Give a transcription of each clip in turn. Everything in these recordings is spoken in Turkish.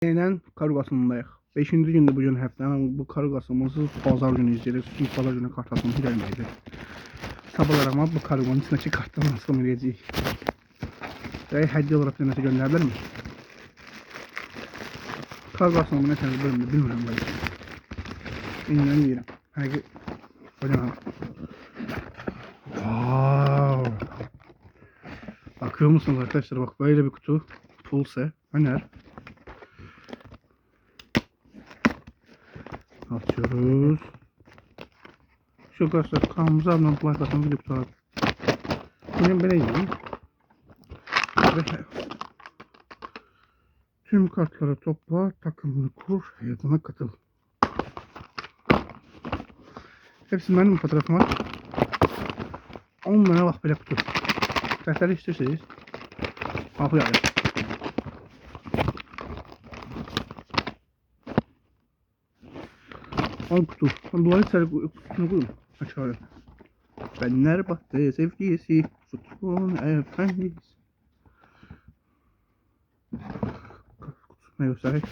Yenidən karqasındayıq. 5-ci gündür bugün həftənin bu karqasımızı bazar günü izləyirik. Çünki bazar günü kartasımız gəlməyəcək. Sabahlar ama bu karqonun içindəki kartdan nasıl eləyəcəyik? Və hədiyyə olaraq nəsə göndərilər mi? Karqasını nə təhsil bölümdə bilmirəm belə. İndən deyirəm. Həqiqi hocam. Wow. Bakıyor musunuz arkadaşlar? Bak böyle bir kutu. Pulse. Öner. Açıyoruz. Şu arkadaşlar kanalımıza abone olup like atın, video tutalım. Benim böyle yiyeyim. Ve tüm kartları topla, takımını kur, hayatına katıl. Hepsi benim fotoğrafım var. 10 tane bak böyle kutu. Kartları istiyorsanız al yani. 10 kutu. Ben bunları içeri kutusunu koyayım. Açalım. Fenerbahçe sevgisi, futbolun efendisi. Kutusuna göstereyim.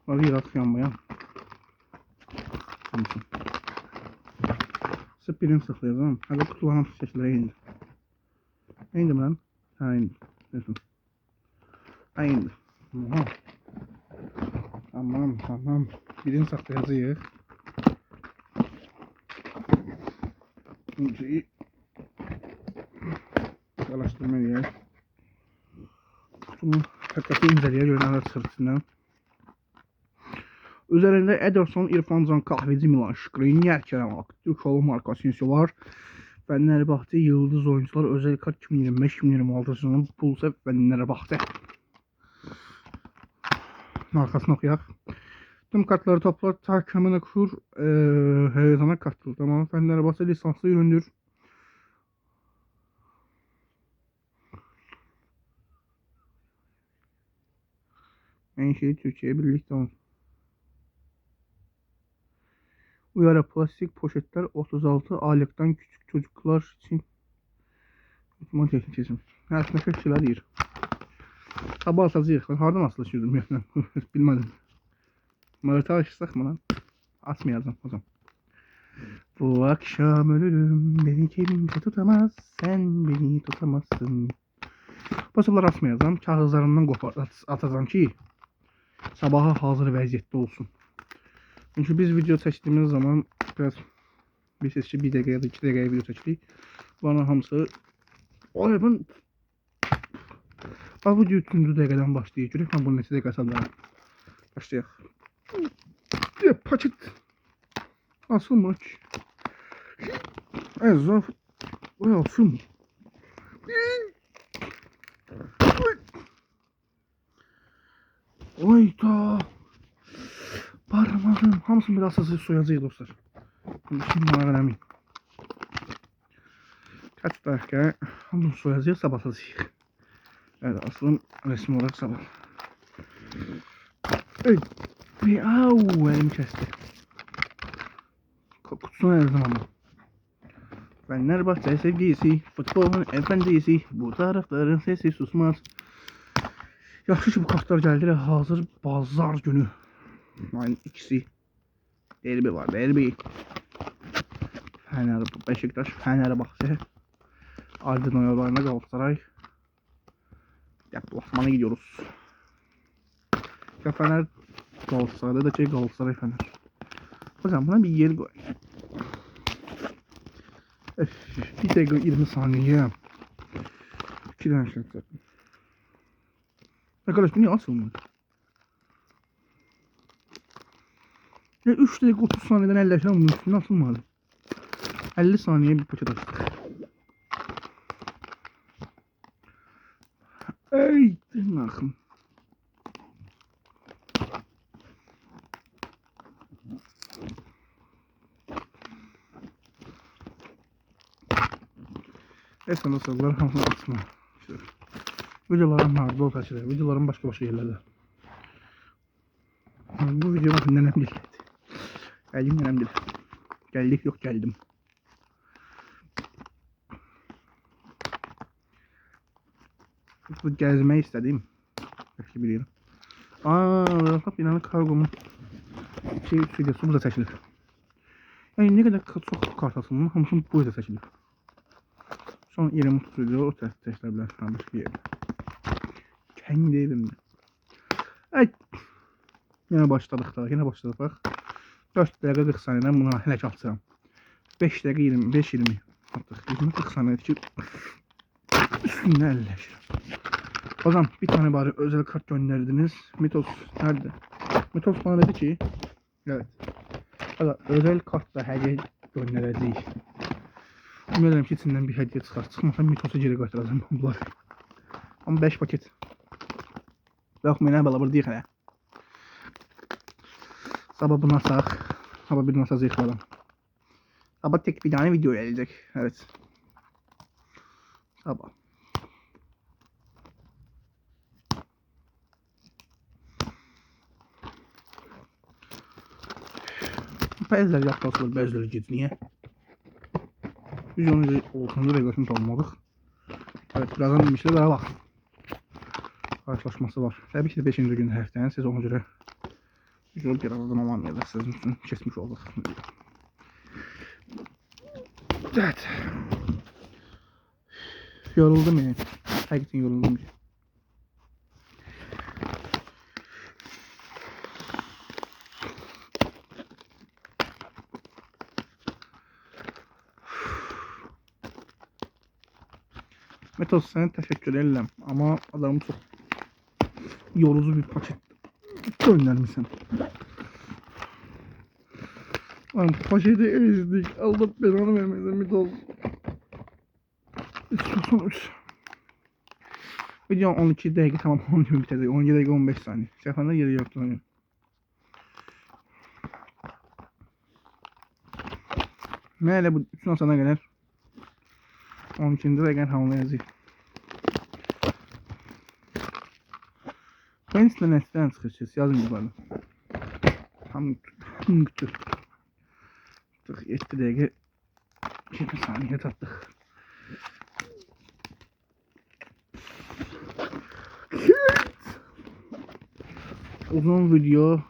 Var yarak yanmayan. Spirin sıxlayacağım. Hələ kutuların şəkilləri indi. İndi mən? Hə, indi. Nəsin? Hə, indi. Tamam. Birini saxlayacağıq. İnciyi çalışdırmalıyıq. Kutunun həqiqəti incəliyə görünən çıxırtısından. Üzerinde Ederson, İrfan Can, Kahveci, Milan Skriniar, Kerem Aktürkoğlu, Marco Asensio var. Fenerbahçe yıldız oyuncular özel kart 2025-2026 sezonu Pulse Fenerbahçe. Arkasını okuyaq. Tüm kartları toplar, takımını kur, heyetana katıl. Tamam. Fenerbahçe lisanslı üründür. En şey Türkiye birlikte olsun. Uyarı plastik poşetler 36 aylıktan küçük çocuklar için otoman teknik kesim. Aslında kötü şeyler değil. Sabah asacağıq. Ben hardan asılışırdım yani. Bilmedim. Marita açırsak mı lan? Asmayacağım o zaman. Bu akşam ölürüm. Beni kimse tutamaz. Sen beni tutamazsın. Bu sefer asmayacağım. Kağızlarından qopar atacağım ki sabaha hazır vəziyyətdə olsun. Çünkü biz video çəkdiyimiz zaman biraz bilirsiniz ki 1 dəqiqə ya da 2 dəqiqəyə video çəkirik. Bunların hamısı ay ben bu video 3-cü dəqiqədən başlayır. Görək mən bunu neçə dəqiqə sallarım. Başlayaq. Paket asılmış. Ezaf olsun. Oyda. Parmağım. Hamısını biraz hızlı soyacağıq dostlar. Şimdi bana önemli. Kaç dakika hamısını soyacağıq, sabah atacağıq. Evet, aslında resmi olarak sabah. Elim kesti. Kutusuna yazdım ama. Fenerbahçe sevgisi, futbolun efendisi, bu taraftarın sesi susmaz. Yaxşı ki bu kartlar geldi hazır bazar günü. Yani ikisi. Derbi var, derbi. Beşiktaş, Fenerbahçe. Aydın yollarına Galatasaray. Deplasmana gidiyoruz. Ya Fener Galatasaray'da da Galatasaray Fener. Hocam buna bir yer koy. Bir dakika 20 saniye. 2 tane şey zaten. Arkadaş bu niye asılmıyor? Ya 3 dakika 30 saniyeden 50 aşağı bunun üstüne asılmadı. 50 saniye bir poçet açtık. Ey tırnakım. Efendim dostlar hamsını atma. Videolarım harbi o kaçırıyor. Videolarım başka yerlerde. Bu video bakın nenem değil. Geldim nenem değil. Geldik yok geldim. Bu gezmeyi istedim. Belki biliyorum. Bak binanın kargomun videosu burada çəkilir. Yəni nə qədər çox kart atılmış, hamısını burada çəkilir. Son 20-30 video o çəkilər bilər. Başqa yerdə. Kendi evimdə. Ay. Yine başladık da. Yine başladık bak. 4 dakika 40 saniyeden bunu hələ ki açacağım. 5 dakika 25-20 artıq 20-40 saniyə ki üstündə əlləşir. O zaman bir tane bari özel kart gönderdiniz. Mitos nerede? Mitos bana dedi ki evet. Özel kart da hediye gönderəcəyik. Ümid ki içindən bir hediye çıxar. Çıxmasa Mitos'u geri qaytaracağım bunlar. Ama 5 paket. Baxmayın nə belə deyək hələ. Sabah bunu açaq. Sabah bir masaj yıkmadan. Sabah tek bir tane video gelecek. Evet. Sabah. Bəziləri yaxlasılır, bəziləri gec. Niyə? Biz onu oltanı rəqəsini tanımadıq. Evet, birazdan demişlər, daha bax. Karşılaşması var. Təbii ki de 5-ci gün həftənin siz ona görə video bir aradan olamayacaq. Sizin üçün kesmiş olduq. Evet. Yoruldum yani. Həqiqətən yoruldum. Metos sana teşekkür ederim ama adamı çok yorucu bir paket göndermişsin. Lan paketi ezdik. Allah belanı vermesin Metos. Video 12 dakika tamam 10 gibi bitirdi. 12 dakika 15 saniye. Sefanda yeri yoktu. Nerede bu bütün sana gelir? 12. dakika hamle yazıyor. Ben size nesten çıkacağız. Yazın yukarıda. Tam bitti. 7 dakika 20 saniye tattık. Uzun video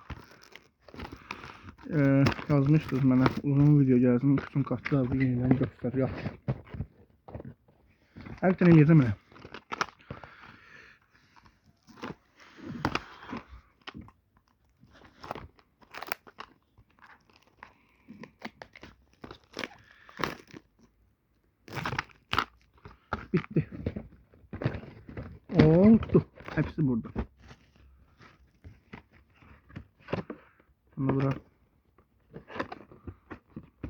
yazmışdınız mənə. Uzun video gəlsin. Bütün kartları yenidən göstər. Yap. Hər tane yeyəcəm elə. Bitti. Oldu. Hepsi burada. Bunu bırak.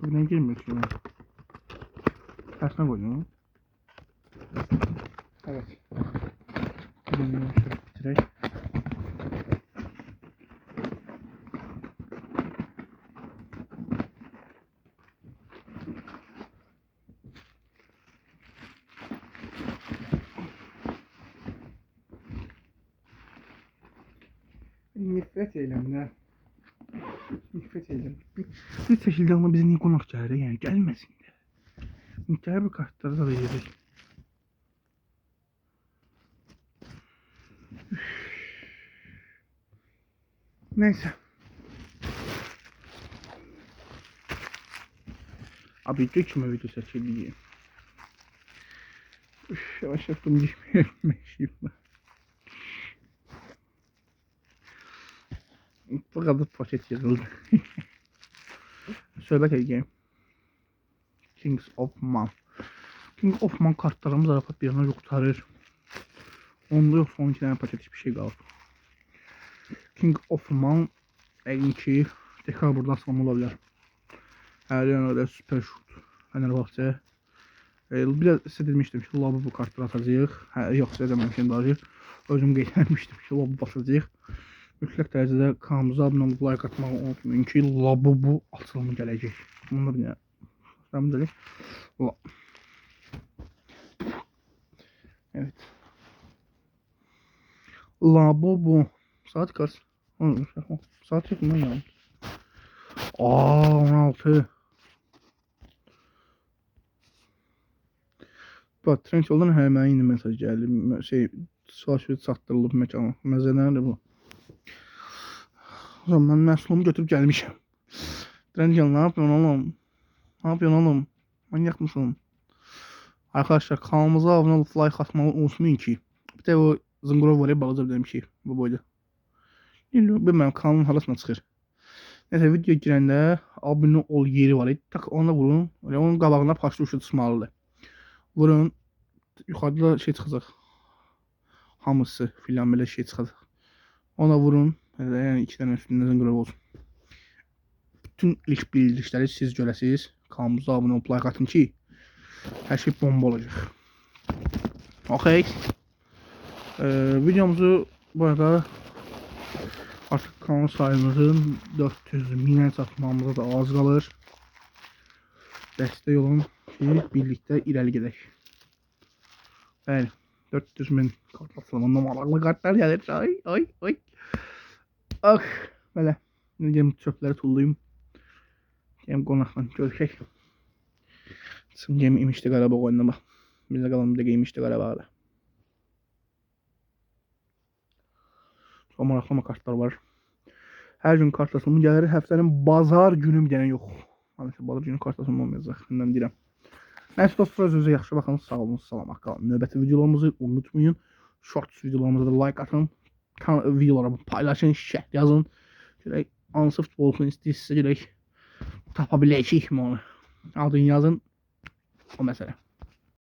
Bugüne girmiyor şimdi. Tersine koydum. Evet. Bunu şöyle bitireyim. Nifret eylemler. Nifret eylem. Bir şekilde ama bize niye konak çağırıyor yani gelmesin de. Mükemmel bir kartları da verecek. Neyse. Abi hiç mi video seçildi? Yavaş yaptım gitmiyorum şimdi. Bu kadar poşet yığıldı. Söhbət edeyim. Kings of Man. King of Man kartlarımız zarafat bir yana yoxtarır. Onda yox son 2 tane paket hiçbir şey qaldı. King of Man əgin ki dekabrda asılma ola bilər. Hər yana süper şut. Fenerbahçe. Biraz sizə demişdim ki, Labu bu kartları atacağıq. Yox, sizə deməmişdim daha. Özüm qeyd etmişdim ki, Labu basacağıq. Mütləq dərəcədə kanalımıza abunə olub like atmağı unutmayın ki, Labubu açılımı gələcək. Bunu bir dənə. Evet. Labubu. Saat kaç? Saat yok mu ya? 16. Bak trend yoldan hemen yeni mesaj geldi. Sifariş çatdırılıb məkana. Məzə nədir bu? O zaman ben məhsulumu götürüb gəlmişəm. Trencan, ne yapıyorsun oğlum? Ne yapıyorsun oğlum? Manyak mısın? Arkadaşlar kanalımıza abone olup like atmayı unutmayın ki. Bir de o zıngırov var ya balaca bir şey bu boyda. Bilmem kanalın halasına çıxır. Neyse video girəndə abone ol yeri var. Tak ona vurun. Öyle onun qabağına paşlı uşu tutmalıdır. Vurun. Yuxarıda şey çıxacaq. Hamısı filan belə şey çıxacaq. Ona vurun. Yəni 2 dənə üstündə zıngırov olsun. Bütün ilk bildirişləri siz görəsiniz. Kanalımıza abone olup like atın ki her şey bomba olacaq. Okay. Videomuzu bu arada artıq kanal sayımızın 400.000'e çatmamıza da az qalır. Dəstək olun ki birlikdə irəli gedək. Bəli, 400.000 kart atılımında maraqlı kartlar gəlir. Ay. Ah, belə. Gəlin çöpləri tullayım. Gəlin qonaqla görüşək. Şimdi gəlin İmişli Qarabağ oyununa bax. Bizə qalan bir də İmişli Qarabağda. Çox maraqlı kartlar var. Hər gün kart atılımı gəlir. Həftənin bazar günü bir dənə yox. Maalesef bazar günü kart atılımı olmayacaq. Məndən deyirəm. Nəysə dostlar, özünüzə yaxşı baxın. Sağ olun, salamat qalın. Növbəti videolarımızı unutmayın. Shorts videolarımıza da like atın. Videoları paylaşın, şərh yazın. Görək hansı futbolunu istəyirsə görək tapa biləcəyik mi onu. Adını yazın. O məsələ.